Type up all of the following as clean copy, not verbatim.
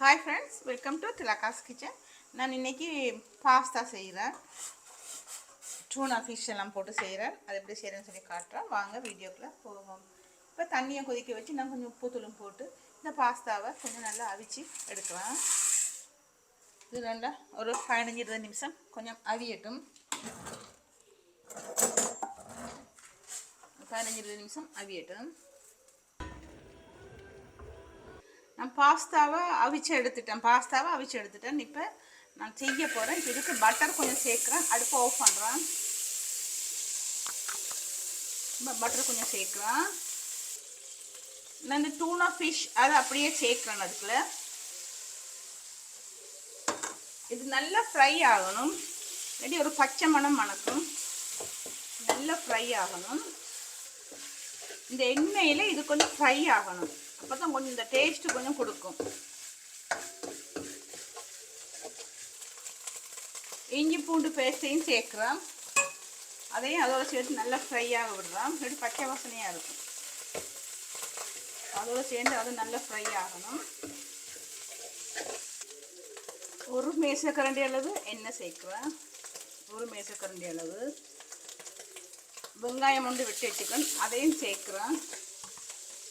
Hi friends, welcome to Tilaka's Kitchen. நான் இன்னைக்கு pasta செய்கிறேன். டூனா ஃபிஷ் எல்லாம் போட்டு செய்கிறேன். அது எப்படி செய்கிறேன்னு சொல்லி காட்டுறேன். வாங்க வீடியோக்குள்ள போவோம். இப்போ தண்ணியை கொதிக்க வச்சு நான் கொஞ்சம் உப்பு தூளும் போட்டு இந்த பாஸ்தாவை கொஞ்சம் நல்லா அவிச்சு எடுக்கலாம். இது நல்லா ஒரு 15-20 நிமிஷம் கொஞ்சம் அவியட்டும். 15-20 நிமிஷம் அவியட்டும். நான் பாஸ்தாவை அவிச்சு எடுத்துட்டேன். இப்போ நான் செய்ய போகிறேன். இப்போ இதுக்கு பட்டர் கொஞ்சம் சேர்க்குறேன். அடுப்பை ஆஃப் பண்ணுறேன். பட்டர் கொஞ்சம் சேர்க்குறேன். நான் இந்த டூனா ஃபிஷ் அதை அப்படியே சேர்க்குறேன். அதுக்குள்ள இது நல்லா ஃப்ரை ஆகணும். இல்லாட்டி ஒரு பச்சை மணக்கும். நல்லா ஃப்ரை ஆகணும். இந்த எண்ணெயில் இது கொஞ்சம் ஃப்ரை ஆகணும். அப்போ தான் கொஞ்சம் இந்த டேஸ்ட்டு கொஞ்சம் கொடுக்கும். இஞ்சி பூண்டு பேஸ்ட்டையும் சேர்க்குறோம். அதையும் அதோடு சேர்த்து நல்லா ஃப்ரையாக விடுறோம். இப்படி பச்சை வாசனையாக இருக்கும். அதோடு சேர்ந்து அது நல்லா ஃப்ரை ஆகணும். ஒரு மேசக்கரண்டி அளவு எண்ணெய் சேர்க்குறேன். ஒரு மேசக்கரண்டி அளவு வெங்காயம் ஒன்று வெட்டி வச்சுக்கிறேன். அதையும் சேர்க்குறேன்.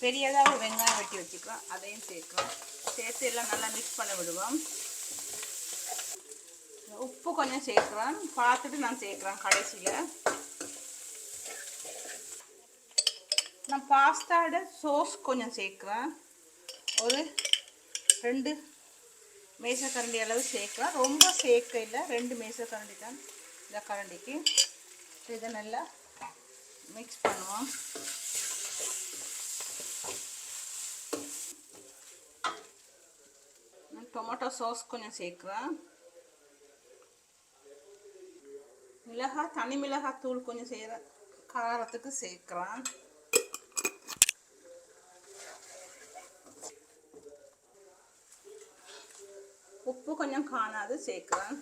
பெரியதாக வெங்காயம் வெட்டி வச்சுக்கிறோம். அதையும் சேர்க்குறோம். சேர்த்து எல்லாம் நல்லா மிக்ஸ் பண்ண விடுவோம். உப்பு கொஞ்சம் சேர்க்குறேன். பார்த்துட்டு நான் சேர்க்குறேன் கடைசியில். நான் பாஸ்தாவோட சோஸ் கொஞ்சம் சேர்க்குறேன். ஒரு 2 மேசக்கரண்டி அளவு சேர்க்குறேன். ரொம்ப சேர்க்க இல்லை, 2 மேசக்கரண்டி தான் இந்த கரண்டிக்கு. இதை நல்லா மிக்ஸ் பண்ணுவோம். டொமேட்டோ சாஸ் கொஞ்சம் சேர்க்குறேன். தனி மிளகாய் தூள் கொஞ்சம் செய்கிற காரத்துக்கு சேர்க்குறேன். உப்பு கொஞ்சம் காணாது சேர்க்குறேன்.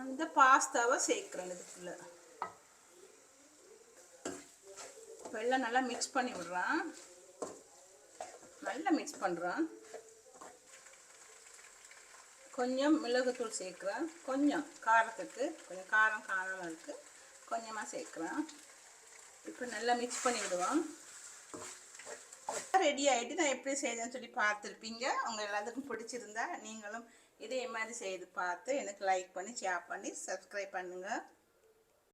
அந்த பாஸ்தாவை சேர்க்குறேன். இதுக்குள்ள எல்லாம் நல்லா மிக்ஸ் பண்ணி விடுறேன். நல்லா மிக்ஸ் பண்ணுறேன். கொஞ்சம் மிளகுத்தூள் சேர்க்குறேன். கொஞ்சம் காரத்துக்கு, கொஞ்சம் காரம் காணாமல் இருக்குது, கொஞ்சமாக சேர்க்குறேன். இப்போ நல்லா மிக்ஸ் பண்ணி விடுவோம். ரெடி ஆகிட்டு நான் எப்படி செய்தேன்னு சொல்லி பார்த்துருப்பீங்க. உங்கள் எல்லாத்துக்கும் பிடிச்சிருந்தா நீங்களும் இதே மாதிரி செய்து பார்த்து எனக்கு லைக் பண்ணி ஷேர் பண்ணி சப்ஸ்கிரைப் பண்ணுங்கள்.